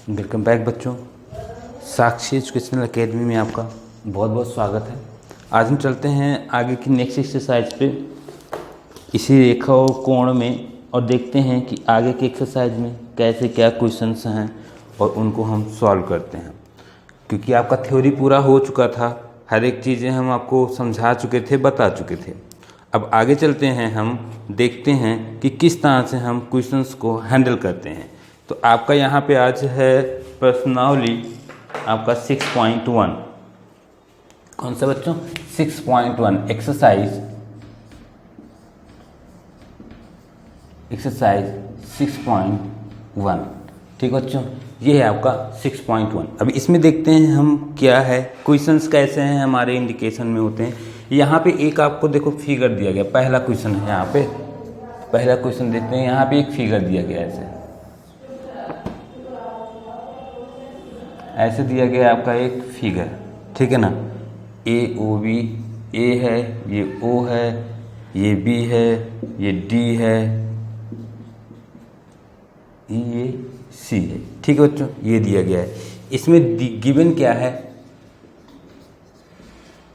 Welcome back बच्चों। साक्षी educational academy में आपका बहुत बहुत स्वागत है। आज हम चलते हैं आगे की नेक्स्ट एक्सरसाइज पे इसी रेखा और कोण में, और देखते हैं कि आगे के एक्सरसाइज में कैसे क्या क्वेश्चंस हैं और उनको हम सॉल्व करते हैं। क्योंकि आपका थ्योरी पूरा हो चुका था, हर एक चीज़ें हम आपको समझा चुके थे, बता चुके थे। अब आगे चलते हैं, हम देखते हैं कि किस तरह से हम क्वेश्चंस को हैंडल करते हैं। तो आपका यहाँ पे आज है प्रश्नावली आपका 6.1। कौन सा बच्चों? 6.1 एक्सरसाइज 6.1। ठीक बच्चों, ये है आपका 6.1। अब इसमें देखते हैं हम क्या है, क्वेश्चंस कैसे हैं हमारे इंडिकेशन में होते हैं। यहाँ पे एक आपको देखो फिगर दिया गया, पहला क्वेश्चन है यहाँ पे। पहला क्वेश्चन देखते हैं, यहाँ पे एक फिगर दिया गया है, ऐसे दिया गया आपका एक फिगर। ठीक है ना, ए ओ बी, ए है, ये ओ है, ये बी है, ये डी है, ये सी है। ठीक है बच्चों, ये दिया गया है। इसमें गिवन क्या है?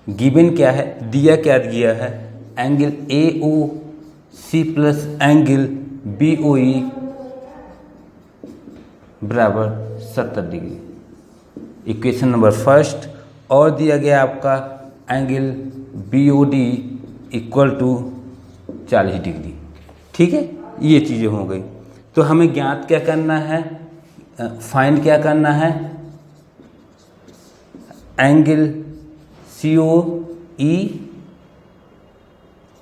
गिवन क्या है, दिया क्या दिया है? Angle A O C plus angle B O E बराबर 70 डिग्री। Equation number first. और दिया गया आपका angle B O D equal to 40 डिग्री। ठीक है, ये चीज़ें हो गई। तो हमें ज्ञात क्या करना है, फाइंड क्या करना है? एंगल सी ओ ई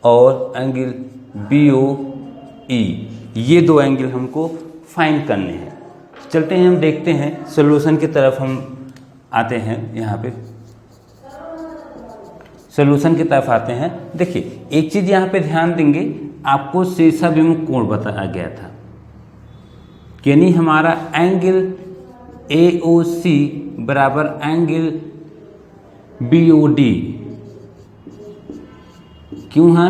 और एंगल बी ओ ई, ये दो एंगल हमको फाइंड करने हैं। चलते हैं, हम देखते हैं सॉल्यूशन की तरफ। हम आते हैं यहाँ पे, सॉल्यूशन की तरफ आते हैं। देखिए, एक चीज़ यहाँ पे ध्यान देंगे, आपको शीर्षाभिमुख कोण बताया गया था, यानी हमारा एंगल ए ओ सी बराबर एंगल बी ओ डी क्यों है?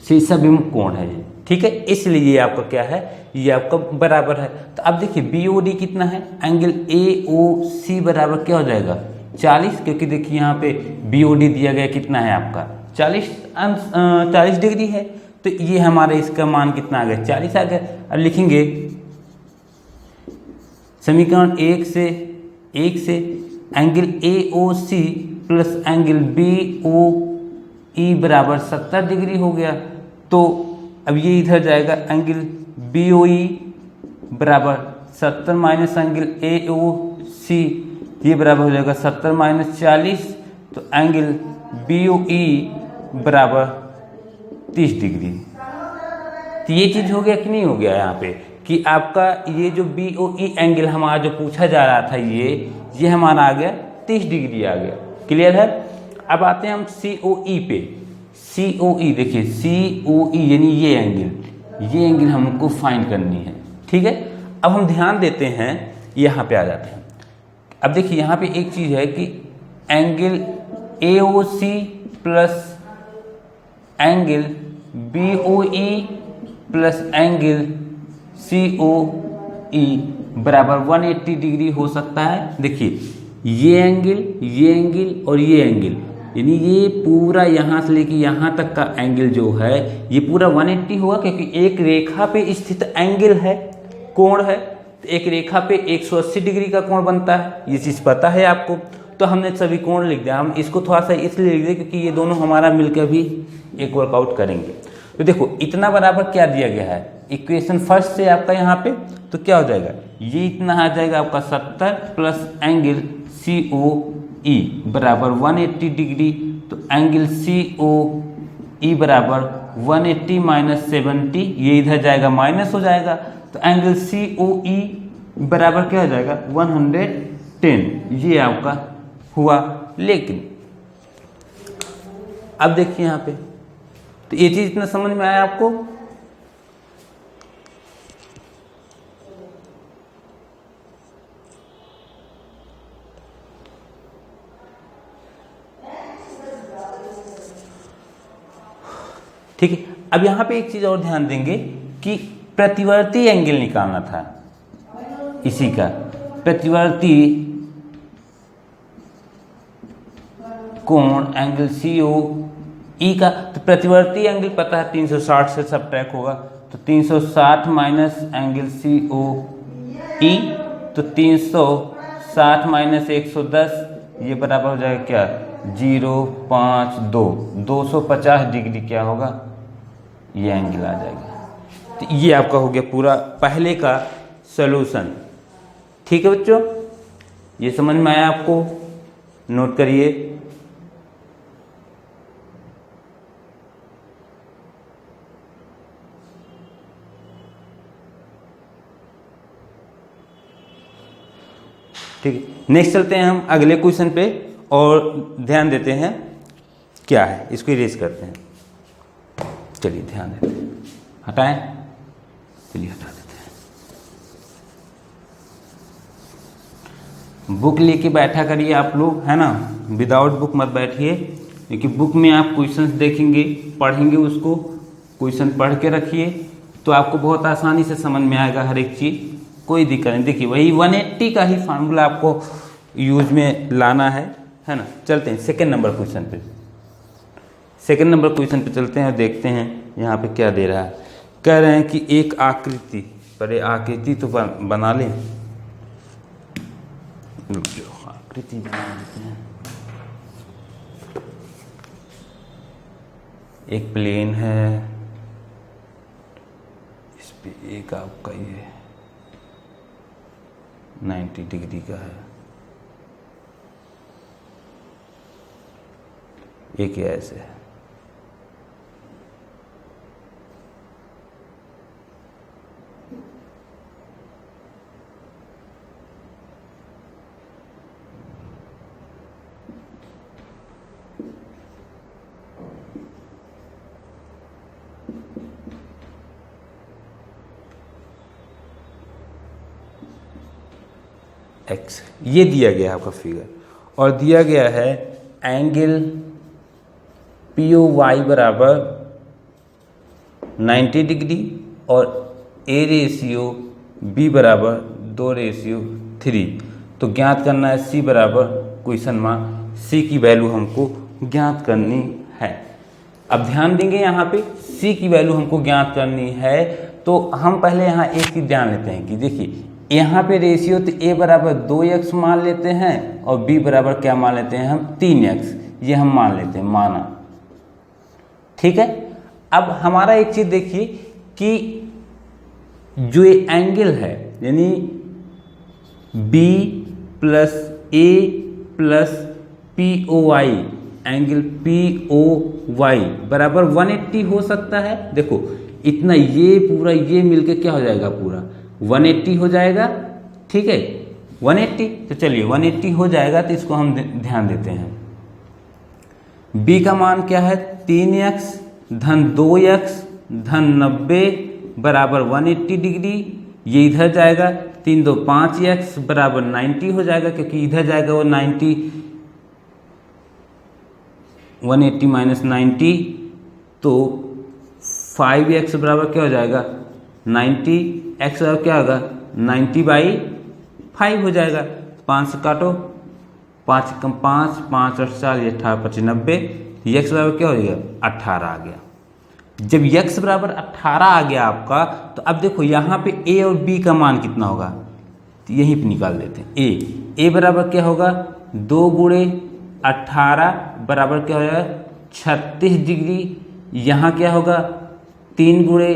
शीर्षाभिमुख कोण है ये। ठीक है, इसलिए आपका क्या है, ये आपका बराबर है। तो अब देखिए बी ओ डी कितना है, एंगल ए ओ सी बराबर क्या हो जाएगा 40, क्योंकि देखिए यहाँ पे बी ओ डी दिया गया कितना है आपका 40 डिग्री है। तो ये हमारे इसका मान कितना आ गया 40 आ गया। अब लिखेंगे समीकरण एक से angle A O C plus angle B O E बराबर 70 डिग्री हो गया। तो अब ये इधर जाएगा, एंगल बी ओ ई बराबर 70 माइनस एंगल ए ओ सी, ये बराबर हो जाएगा 70 माइनस 40। तो एंगल बी ओ ई बराबर 30 डिग्री। तो ये चीज़ हो गया कि नहीं हो गया यहाँ पे, कि आपका ये जो बी ओ ई एंगल हमारा जो पूछा जा रहा था, ये हमारा आ गया 30 डिग्री आ गया। क्लियर है? अब आते हैं हम सी ओ ई पे। सी ओ ई देखिए, सी ओ ई यानी ये एंगल हमको फाइंड करनी है। ठीक है, अब हम ध्यान देते हैं, यहाँ पे आ जाते हैं। अब देखिए यहाँ पे एक चीज़ है कि angle A O C plus angle B O E plus angle C O E बराबर 180 डिग्री हो सकता है। देखिए ये एंगल और ये एंगल, यानी ये पूरा यहाँ से लेके यहाँ तक का एंगल जो है ये पूरा 180 होगा, क्योंकि एक रेखा पे स्थित एंगल है, कोण है। तो एक रेखा पे 180 डिग्री का कोण बनता है, ये चीज़ पता है आपको। तो हमने सभी कोण लिख दिया। हम इसको थोड़ा सा इसलिए लिख दिया क्योंकि ये दोनों हमारा मिलकर भी एक वर्कआउट करेंगे। तो देखो इतना बराबर क्या दिया गया है इक्वेशन फर्स्ट से आपका यहाँ पे, तो क्या हो जाएगा, ये इतना आ जाएगा आपका 70 plus angle C O E बराबर 180 डिग्री। तो एंगल सी ओ ई बराबर 180 माइनस 70, ये इधर जाएगा माइनस हो जाएगा। तो एंगल सी ओ ई बराबर क्या हो जाएगा 110, ये आपका हुआ। लेकिन अब देखिए यहाँ पे, तो ये चीज इतना समझ में आया आपको? ठीक है, अब यहाँ पे एक चीज और ध्यान देंगे कि प्रतिवर्ती एंगल निकालना था इसी का, प्रतिवर्ती कोण एंगल CO E का। तो प्रतिवर्ती एंगल पता है 360 से सबट्रैक्ट होगा, तो 360 माइनस एंगल COE, तो 360 माइनस 110 ये बराबर हो जाएगा क्या 052, 250 डिग्री क्या होगा ये एंगल आ जाएगा। तो ये आपका हो गया पूरा पहले का सॉल्यूशन। ठीक है बच्चों, ये समझ में आया आपको, नोट करिए। ठीक है, नेक्स्ट चलते हैं हम अगले क्वेश्चन पे और ध्यान देते हैं क्या है, इसको इरेज करते हैं। चलिए ध्यान देते हैं, हटाएं, चलिए हटा देते हैं। बुक लेके बैठा करिए आप लोग, है ना, विदाउट बुक मत बैठिए, क्योंकि बुक में आप क्वेश्चंस देखेंगे, पढ़ेंगे, उसको क्वेश्चन पढ़ के रखिए तो आपको बहुत आसानी से समझ में आएगा हर एक चीज, कोई दिक्कत नहीं। देखिए वही 180 का ही फार्मूला आपको यूज में लाना है ना। चलते हैं सेकंड नंबर क्वेश्चन पे, सेकंड नंबर क्वेश्चन पे चलते हैं और देखते हैं यहाँ पे क्या दे रहा है। कह रहे हैं कि एक आकृति, पर आकृति तो बना लें, आकृति बना लेते हैं। एक प्लेन है, इस पे एक आपका ये 90 डिग्री का है, एक ऐसे है। एक्स ये दिया गया है आपका फिगर, और दिया गया है एंगल POY बराबर 90 डिग्री और A रेशियो B बराबर 2:3। तो ज्ञात करना है C बराबर क्वेश्चन मार्क C की वैल्यू हमको ज्ञात करनी है। अब ध्यान देंगे यहाँ पे C की वैल्यू हमको ज्ञात करनी है, तो हम पहले यहाँ एक चीज ध्यान लेते हैं कि देखिए यहाँ पे रेशियो तो A बराबर 2x मान लेते हैं और B बराबर क्या मान लेते हैं हम 3x, ये हम मान लेते हैं, माना। ठीक है, अब हमारा एक चीज देखिए कि जो ये एंगल है यानी B plus A plus POY, angle POY बराबर 180 हो सकता है। देखो इतना ये पूरा ये मिलके क्या हो जाएगा, पूरा 180 हो जाएगा। ठीक है 180, तो चलिए 180 हो जाएगा, तो इसको हम ध्यान देते हैं। B का मान क्या है 3x धन 2x धन 90 बराबर 180 डिग्री, ये इधर जाएगा 3 2 5x बराबर 90 हो जाएगा, क्योंकि इधर जाएगा वो 90, 180 माइनस 90, तो 5x बराबर क्या हो जाएगा 90, x बराबर क्या होगा 90/5 हो जाएगा। 5 से काटो, 5 कम 5, 5 और 4 ये 18 90, x बराबर क्या हो जाएगा 18 आ गया। जब x बराबर 18 आ गया आपका, तो अब देखो यहाँ पे a और b का मान कितना होगा, तो यहीं पे निकाल देते हैं। a बराबर क्या होगा 2 गुणे 18 बराबर क्या हो जाएगा 36 डिग्री, यहाँ क्या होगा 3 गुणे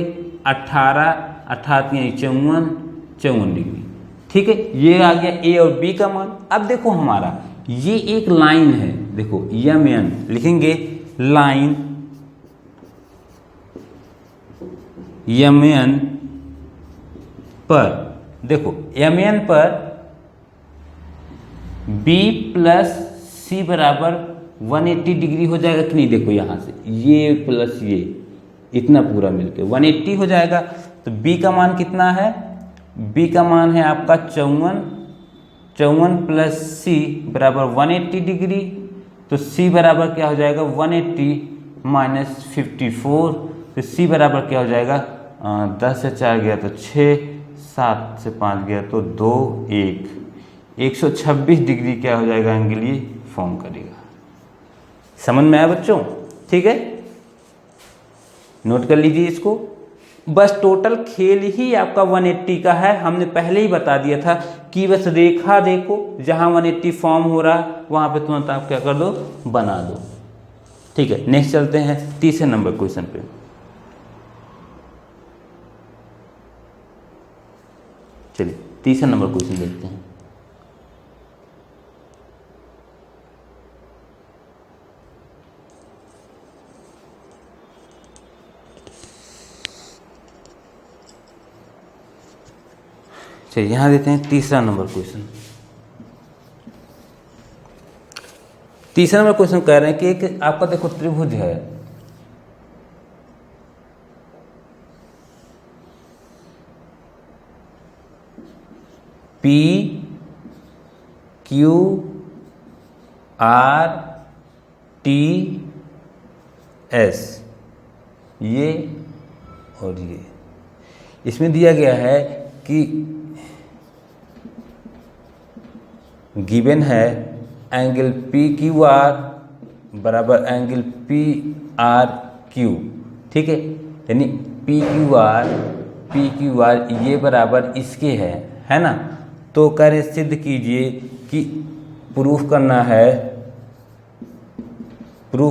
18 अर्थात 54 डिग्री। ठीक है, ये आ गया a और b का मान। अब देखो हमारा ये एक लाइन है, देखो MN लिखेंगे, लाइन MN पर, देखो MN पर B प्लस C बराबर 180 डिग्री हो जाएगा कि नहीं। देखो यहाँ से ये प्लस ये इतना पूरा मिलके 180 हो जाएगा। तो B का मान कितना है, B का मान है आपका 54 प्लस C बराबर 180 डिग्री, तो C बराबर क्या हो जाएगा 180 माइनस 54, फिर सी बराबर क्या हो जाएगा, 10 से 4 गया तो 6, 7 से 5 गया तो 2, 126 डिग्री क्या हो जाएगा एंगल ये फॉर्म करेगा। समझ में आया बच्चों? ठीक है, नोट कर लीजिए इसको। बस टोटल खेल ही आपका 180 का है। हमने पहले ही बता दिया था कि बस रेखा देखो, जहां 180 फॉर्म हो रहा वहां पे तुरंत आप क्या कर दो, बना दो। ठीक है, नेक्स्ट चलते हैं तीसरे नंबर क्वेश्चन पे। चलिए तीसरा नंबर क्वेश्चन देखते हैं। चलिए यहां देते हैं तीसरा नंबर क्वेश्चन। तीसरा नंबर क्वेश्चन कह रहे हैं कि एक आपका देखो त्रिभुज है, P Q R T S, ये और ये। इसमें दिया गया है कि गिवन है एंगल पी क्यू आर बराबर एंगल पी आर क्यू। ठीक है, यानी पी क्यू आर ये बराबर इसके है ना। तो कह रहे सिद्ध कीजिए कि प्रूफ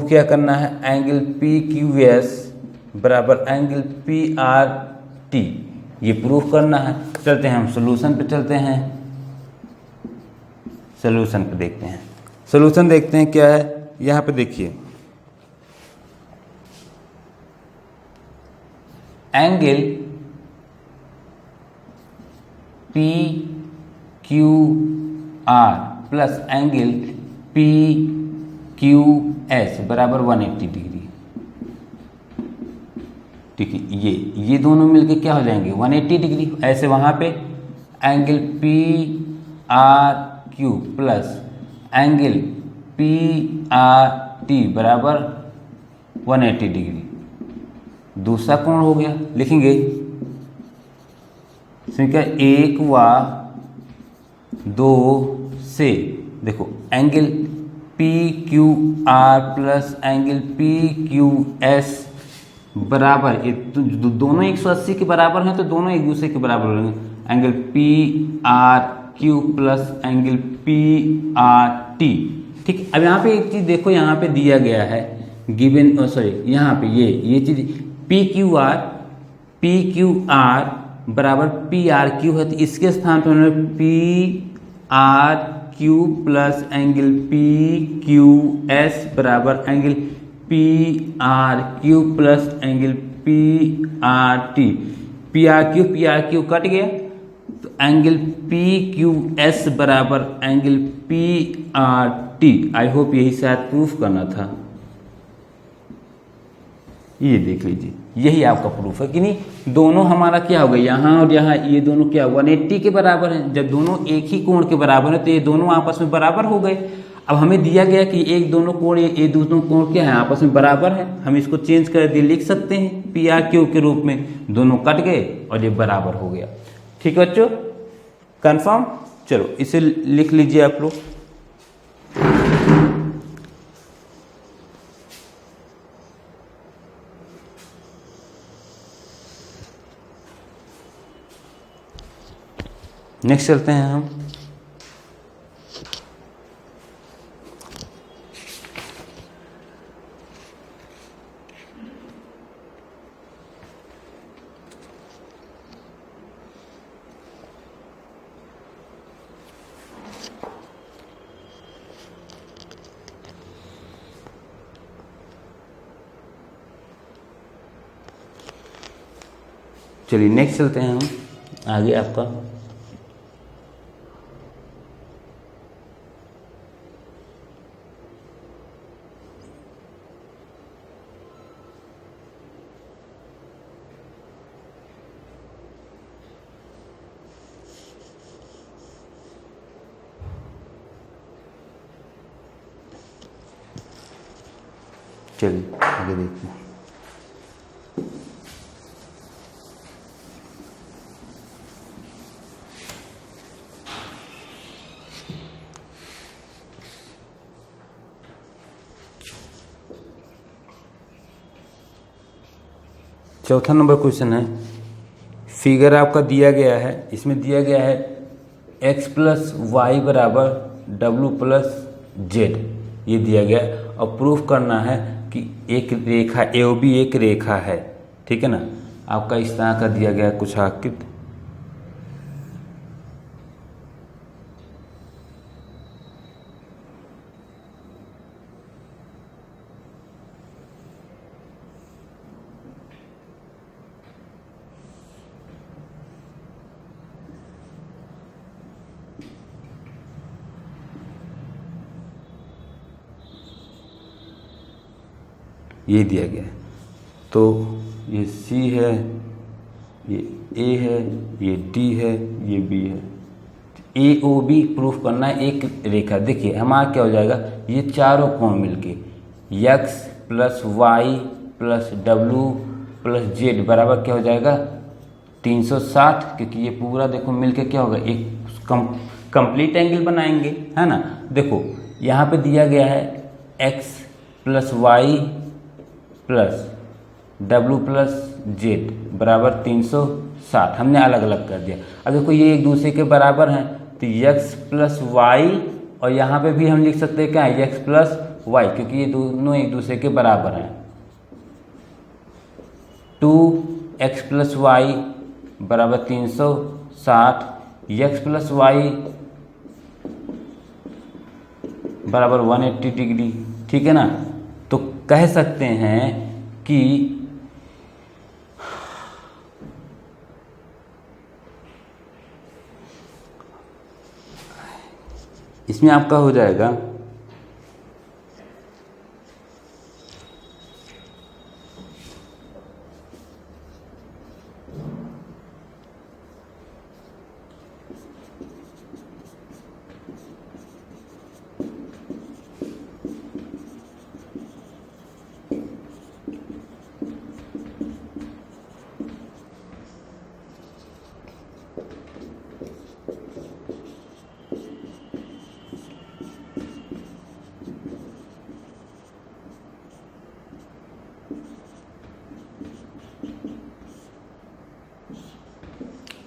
क्या करना है, एंगल पी क्यू एस बराबर एंगल पी आर टी, ये प्रूफ करना है। चलते हैं हम सोल्यूशन पे चलते हैं, सोल्यूशन पे देखते हैं। सोल्यूशन देखते हैं क्या है। यहां पे देखिए angle P Q are plus angle P Q S बराबर 180 डिग्री। ठीक है, ये दोनों मिलके क्या हो जाएंगे 180 डिग्री। ऐसे वहां पे angle P R Q plus angle P R T बराबर 180 डिग्री। दूसरा कोण हो गया, लिखेंगे क्या, 1 व 2 से देखो angle P Q are plus angle P Q S बराबर, ये तो दोनों 180 के बराबर हैं तो दोनों एक दूसरे के बराबर होंगे। Angle P R Q plus angle P R T. ठीक, अब यहाँ पे एक चीज देखो, यहाँ पे दिया गया है गिवन, सॉरी यहाँ पे ये चीज पी क्यू आर बराबर पी आर क्यू है, तो इसके स्थान पर उन्होंने P R Q plus angle P Q S बराबर angle P R Q plus angle P R T. P R Q cut गया तो एंगल पी क्यू एस बराबर angle P R T. I hope यही शायद proof करना था। ये देख लीजिए, यही आपका प्रूफ है कि नहीं। दोनों हमारा क्या हो गया, यहाँ और यहाँ ये दोनों क्या 180 के बराबर हैं। जब दोनों एक ही कोण के बराबर है तो ये दोनों आपस में बराबर हो गए। अब हमें दिया गया कि एक दोनों कोण ये दोनों कोण क्या है, आपस में बराबर है। हम इसको चेंज कर दिए, लिख सकते हैं पी आर क्यू के रूप में। दोनों कट गए और ये बराबर हो गया। ठीक है बच्चों, कंफर्म। चलो इसे लिख लीजिए आप लोग। नेक्स्ट चलते हैं हम। चलिए नेक्स्ट चलते हैं हम आगे आपका। चलिए आगे देखते हैं। चौथा नंबर क्वेश्चन है, फिगर आपका दिया गया है, इसमें दिया गया है x प्लस वाई बराबर डब्लू प्लस जेड, ये दिया गया है और प्रूफ करना है कि एक रेखा AOB एक रेखा है, ठीक है ना। आपका इस तरह का दिया गया है कुछ आकृति, ये दिया गया है। तो ये C है, ये A है, ये D है, ये B है। AOB प्रूफ करना है एक रेखा। देखिए हमारा क्या हो जाएगा, ये चारों कोण मिलके x plus Y plus W plus Z बराबर क्या हो जाएगा 360, क्योंकि ये पूरा देखो मिलके क्या होगा एक कंप्लीट एंगल बनाएंगे, है ना। देखो यहाँ पे दिया गया है x plus Y plus W plus Z बराबर 360, हमने अलग अलग कर दिया। अब देखो ये एक दूसरे के बराबर हैं, तो x प्लस वाई और यहाँ पे भी हम लिख सकते हैं क्या है x प्लस वाई, क्योंकि ये दोनों एक दूसरे के बराबर हैं। 2x प्लस वाई बराबर 360, x प्लस वाई बराबर 180 डिग्री, ठीक है ना। तो कह सकते हैं कि इसमें आपका हो जाएगा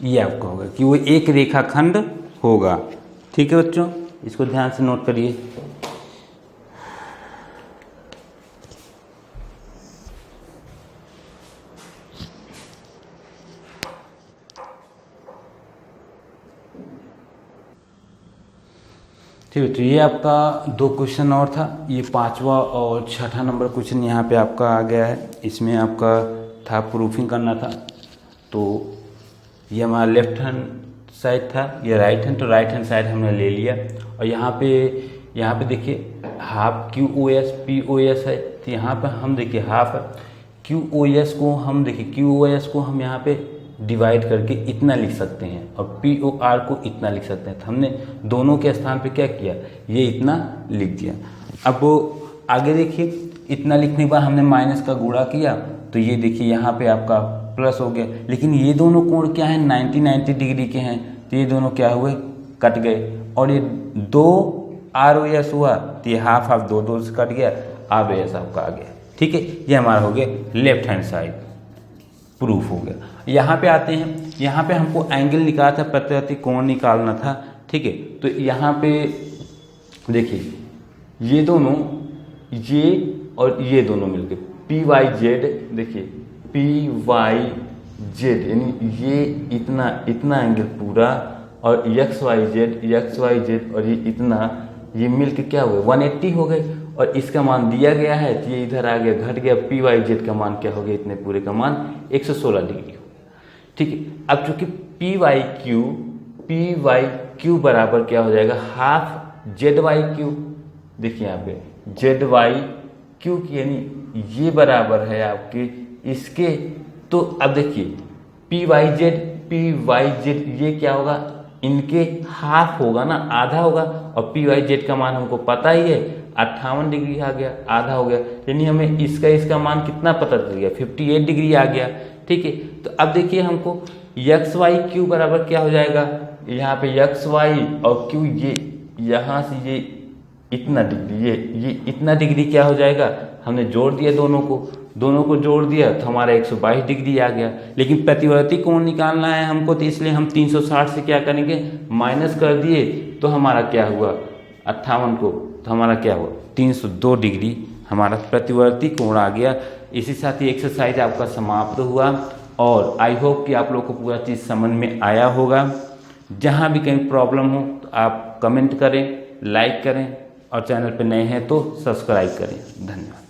ये आपका होगा कि वो एक रेखाखंड होगा, ठीक है बच्चों, इसको ध्यान से नोट करिए। ठीक है, तो ये आपका 2 क्वेश्चन और था, ये 5वां और 6ठा नंबर क्वेश्चन यहाँ पे आपका आ गया है। इसमें आपका था प्रूफिंग करना था, तो ये हमारा लेफ्ट हैंड साइड था, ये राइट हैंड, तो राइट हैंड साइड हमने ले लिया। और यहाँ पे देखिए हाफ QoS POS है, तो यहाँ पे हम देखिए हाफ QoS को हम देखिए QoS को हम यहाँ पे डिवाइड करके इतना लिख सकते हैं और POR को इतना लिख सकते हैं। तो हमने दोनों के स्थान पे क्या किया, ये इतना लिख दिया। अब वो आगे देखिए, इतना लिखने के बाद हमने माइनस का गुणा किया, तो ये देखिए यहाँ पे आपका प्लस हो गया। लेकिन ये दोनों कोण क्या है 90 डिग्री के हैं, तो ये दोनों क्या हुए कट गए। और ये 2 ROS हुआ, तो ये हाफ दो से कट गया, ROS आपका आ गया, ठीक है। ये हमारा हो गया लेफ्ट हैंड साइड प्रूफ हो गया। यहाँ पे आते हैं, यहाँ पे हमको एंगल निकालना था, प्रत्यावर्ती कोण निकालना था, ठीक है। तो यहाँ पे देखिए ये दोनों, ये और ये दोनों मिलके PYZ, देखिए PYZ यानी ये इतना एंगल पूरा, और XYZ और ये इतना, ये मिलके क्या हुए 180 हो गए। और इसका मान दिया गया है, तो ये इधर आ गया घट गया, PYZ का मान क्या हो गया, इतने पूरे का मान 116 डिग्री हो गया, ठीक है। अब चूंकि PYQ बराबर क्या हो जाएगा हाफ ZYQ, देखिए यहाँ पे ZYQ यानी ये बराबर है आपके इसके। तो अब देखिए PYZ ये क्या होगा, इनके हाफ होगा ना, आधा होगा। और PYZ का मान हमको पता ही है 58 डिग्री आ गया, आधा हो गया, यानी हमें इसका मान कितना पता चल गया 58 डिग्री आ गया, ठीक है। तो अब देखिए हमको XYQ बराबर क्या हो जाएगा, यहाँ पे XY और Q, ये यहाँ से ये इतना डिग्री, ये इतना डिग्री क्या हो जाएगा, हमने जोड़ दिया दोनों को, दोनों को जोड़ दिया तो हमारा 122 डिग्री आ गया। लेकिन प्रतिवर्ती कोण निकालना है हमको, तो इसलिए हम 360 से क्या करेंगे, माइनस कर दिए, तो हमारा क्या हुआ 58 को, तो हमारा क्या हुआ 302 डिग्री हमारा प्रतिवर्ती कोण आ गया। इसी साथ ही एक्सरसाइज आपका समाप्त हुआ और आई होप कि आप लोग को पूरा चीज़ समझ में आया होगा। जहाँ भी कहीं प्रॉब्लम हो तो आप कमेंट करें, लाइक करें और चैनल पर नए हैं तो सब्सक्राइब करें। धन्यवाद।